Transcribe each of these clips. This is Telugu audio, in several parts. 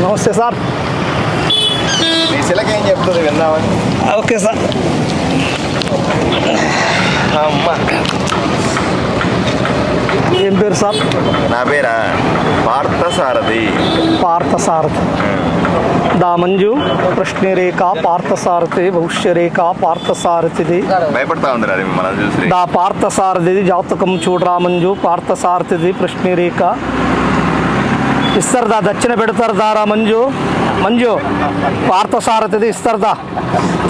నమస్తే సార్. మీ శిలక ఏం చెప్తుంది విన్నామని? Okay sir. ఏం పేరు సార్? నా పేరా పార్థసారథి. పార్థసారథి. దా మంజు ప్రశ్నరేఖ పార్థసారథి భవిష్యరేఖ పార్థసారథిది. భయపడతా ఉంది అది మనం చూసి. దా పార్థసారథిది జాతకం చూడరా మంజు. పార్థసారథిది ప్రశ్నరేఖ ఇస్తారుదా దక్షిణ పెడతారు దారా మంజు. మంజు పార్థసారథిది ఇస్తారుదా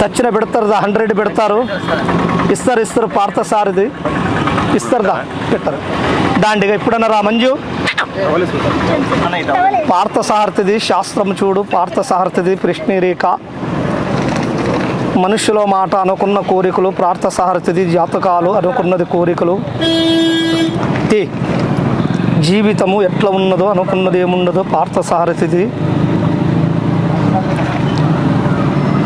దక్షిణ పెడతారుదా 100 పెడతారు. ఇస్తారు పార్థసారథి ఇస్తారుదా పెట్టారు దాండిగా ఇప్పుడన్నారా మంజు. పార్థసారథిది శాస్త్రం చూడు. పార్థసారథిది ప్రశ్నరేఖ మనుషుల మాట అనుకున్న కోరికలు. పార్థసారథిది జాతకాలు అనుకున్నది కోరికలు. జీవితము ఎట్లా ఉన్నదో అనుకున్నది ఏమున్నదో పార్థసారథిది.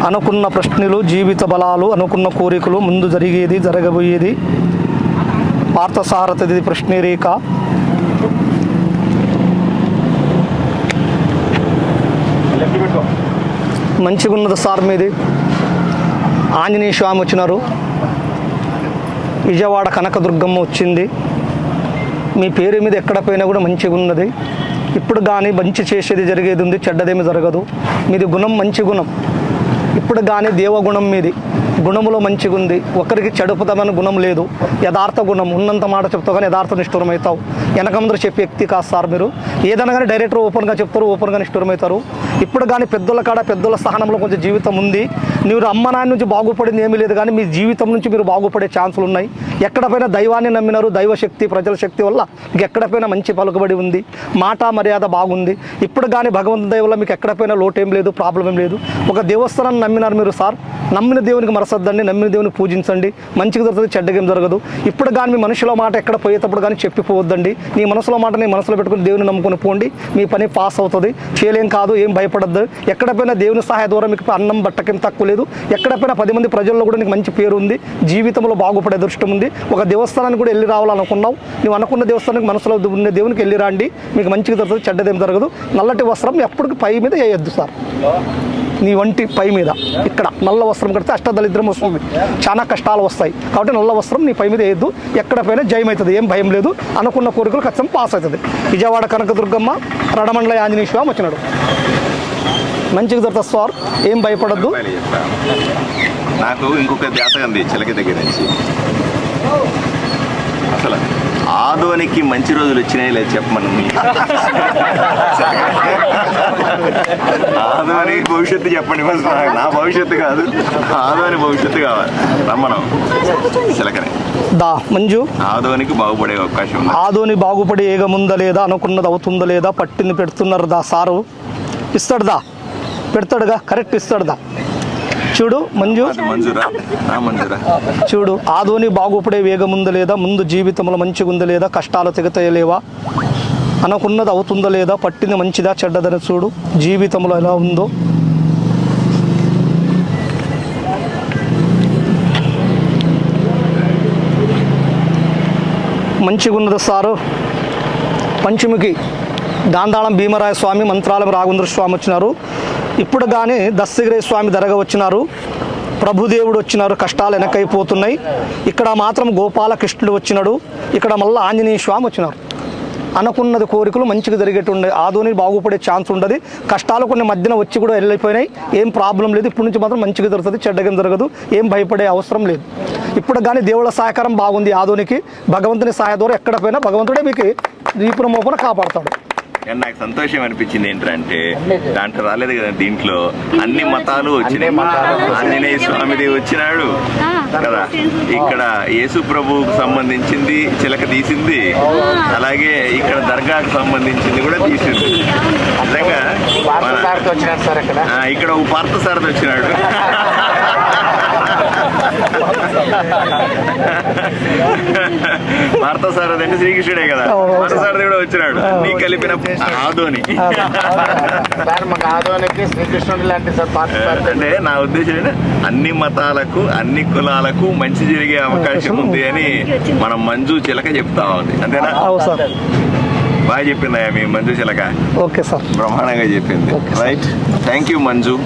అనుకున్న ప్రశ్నలు జీవిత బలాలు అనుకున్న కోరికలు ముందు జరిగేది జరగబోయేది పార్థసారథిది ప్రశ్నరేఖ. మంచిగా ఉన్నది సార్ మీది. ఆంజనేయ స్వామి వచ్చినారు. విజయవాడ కనకదుర్గమ్మ వచ్చింది. మీ పేరు మీద ఎక్కడ పోయినా కూడా మంచిగా ఉన్నది. ఇప్పుడు కానీ మంచి చేసేది జరిగేది ఉంది, చెడ్డదేమి జరగదు. మీది గుణం మంచి గుణం. ఇప్పుడు కానీ దేవగుణం మీది. గుణములో మంచిగా ఉంది. ఒకరికి చెడుపుతామని గుణం లేదు. యథార్థ గుణం. ఉన్నంత మాట చెప్తావు కానీ యథార్థ నిష్ఠురమవుతావు. వెనక ముందర చెప్పే వ్యక్తి కాదు సార్ మీరు. ఏదైనా కానీ డైరెక్టర్ ఓపెన్గా చెప్తారు, ఓపెన్గా నిష్ఠురమవుతారు. ఇప్పుడు కానీ పెద్దల కాడ పెద్దల స్థానంలో కొంచెం జీవితం ఉంది. మీరు అమ్మ నాన్న నుంచి బాగుపడింది ఏమీ లేదు కానీ మీ జీవితం నుంచి మీరు బాగుపడే ఛాన్సులు ఉన్నాయి. ఎక్కడ పైన దైవాన్ని నమ్మినారు. దైవశక్తి ప్రజల శక్తి వల్ల మీకు ఎక్కడ పైన మంచి పలుకుబడి ఉంది. మాట మర్యాద బాగుంది. ఇప్పుడు కానీ భగవంతు దయ వల్ల మీకు ఎక్కడ పైన లోటు ఏం లేదు, ప్రాబ్లం ఏం లేదు. ఒక దేవస్థానాన్ని నమ్మినారు మీరు సార్. నమ్మిన దేవునికి మరసద్దండి, నమ్మిన దేవుని పూజించండి. మంచిగా జరుగుతుంది, చెడ్డగేం జరగదు. ఇప్పుడు కానీ మీ మనుషుల మాట ఎక్కడ పోయేటప్పుడు కానీ చెప్పిపోవద్దండి. నీ మనసులో మాట నీ మనసులో పెట్టుకుని దేవుని నమ్ముకొని పోండి. మీ పని పాస్ అవుతుంది. చేయలేం కాదు, ఏం భయపడద్దు. ఎక్కడ పోయినా దేవుని సహాయ ద్వారా మీకు అన్నం బట్టకేం తక్కువ లేదు. ఎక్కడ పోయినా 10 మంది ప్రజల్లో కూడా నీకు మంచి పేరు ఉంది. జీవితంలో బాగుపడే దృష్టం ఉంది. ఒక దేవస్థానానికి కూడా వెళ్ళి రావాలనుకున్నావు. నువ్వు అనుకున్న దేవస్థానానికి మనసులో ఉన్న దేవునికి వెళ్ళి రండి. మీకు మంచిగా జరుగుతుంది, చెడ్డదేం జరగదు. నల్లటి వస్త్రం ఎప్పటికీ పై మీద వేయొద్దు సార్. నీ వంటి పై మీద ఇక్కడ నల్ల వస్త్రం కడితే అష్టదరిద్రం వస్తుంది, చాలా కష్టాలు వస్తాయి. కాబట్టి నల్ల వస్త్రం నీ పై మీద వేయద్దు. ఎక్కడ పైన జయమవుతుంది, ఏం భయం లేదు. అనుకున్న కోరికలు ఖచ్చితంగా పాస్ అవుతుంది. విజయవాడ కనకదుర్గమ్మ రడమండల ఆంజనేయ స్వామి వచ్చినాడు. మంచిగా దొరుకుతుంది సార్, ఏం భయపడద్దు. నాకు ఇంకొక జాతకం చిలక దగ్గర నుంచి అసలు ఆదోనికి మంచి రోజులు వచ్చినాయి లేదు చెప్పమను. ఆదోని భవిష్యత్తు చెప్పండి. నా భవిష్యత్తు కాదు, ఆదోని భవిష్యత్తు కావాలి. రమ్మను చిలకనే దా మంజు. ఆదోనికి బాగుపడే అవకాశం ఉంది. ఆదోని బాగుపడే ఏగముందా లేదా, అనుకున్నది అవుతుందా లేదా, పట్టింది పెడుతున్నారు దా సారు. ఇస్తాడుదా, పెడతాడుగా, కరెక్ట్ ఇస్తాడుదా. చూడు మంజు, చూడు ఆదోని బాగుపడే వేగం ఉందా లేదా, ముందు జీవితంలో మంచిగా ఉందా లేదా, కష్టాలు తెగతయలేవా, అనుకున్నది అవుతుందా లేదా, పట్టింది మంచిదా చెడ్డదని చూడు, జీవితంలో ఎలా ఉందో. మంచిగా ఉన్నది సారు. పంచముఖి గాంధాళం భీమరాయ స్వామి, మంత్రాలయం రాఘవేంద్ర స్వామి వచ్చినారు. ఇప్పుడు కానీ దస్తగిరి స్వామి దర్గా వచ్చినారు. ప్రభుదేవుడు వచ్చినారు. కష్టాలు వెనకైపోతున్నాయి. ఇక్కడ మాత్రం గోపాలకృష్ణుడు వచ్చినాడు. ఇక్కడ మళ్ళీ ఆంజనేయ స్వామి వచ్చినారు. అనుకున్నది కోరికలు మంచిగా జరిగేటుండే. ఆదోని బాగుపడే ఛాన్స్ ఉండదు. కష్టాలు కొన్ని మధ్యన వచ్చి కూడా వెళ్ళిపోయినాయి. ఏం ప్రాబ్లం లేదు. ఇప్పటి నుంచి మాత్రం మంచిగా జరుగుతుంది, చెడ్డగా జరగదు. ఏం భయపడే అవసరం లేదు. ఇప్పుడు కానీ దేవుళ్ళ సహకారం బాగుంది ఆదోనికి. భగవంతుని సహాయ ద్వారా ఎక్కడ పోయినా భగవంతుడే మీకు దీపున మోపున కాపాడతాడు. నాకు సంతోషం అనిపించింది ఏంటంటే దాంట్లో రాలేదు కదా, దీంట్లో అన్ని మతాలు వచ్చినాయి. ఆంజనేయ స్వామిది వచ్చినాడు కదా, ఇక్కడ యేసు ప్రభువుకు సంబంధించింది చిలక తీసింది, అలాగే ఇక్కడ దర్గాకు సంబంధించింది కూడా తీసింది. నిజంగా ఇక్కడ ఒక పార్థసారథి వచ్చినాడు. భారత సారథి అంటే శ్రీకృష్ణుడే కదా, భారత సారథి కూడా వచ్చినాడు, అన్ని కలిపిన ఆదోని. మాకు ఆదోనికి శ్రీకృష్ణుడు లాంటి సార్ అంటే నా ఉద్దేశం ఏంటంటే అన్ని మతాలకు అన్ని కులాలకు మంచి జరిగే అవకాశం ఉంది అని మనం మంజు చిలక చెప్తా ఉంది, అంతేనా? సార్ బాగా చెప్పిందా మీ మంజు చిలక? ఓకే సార్, బ్రహ్మాండంగా చెప్పింది. Right, thank you Manju.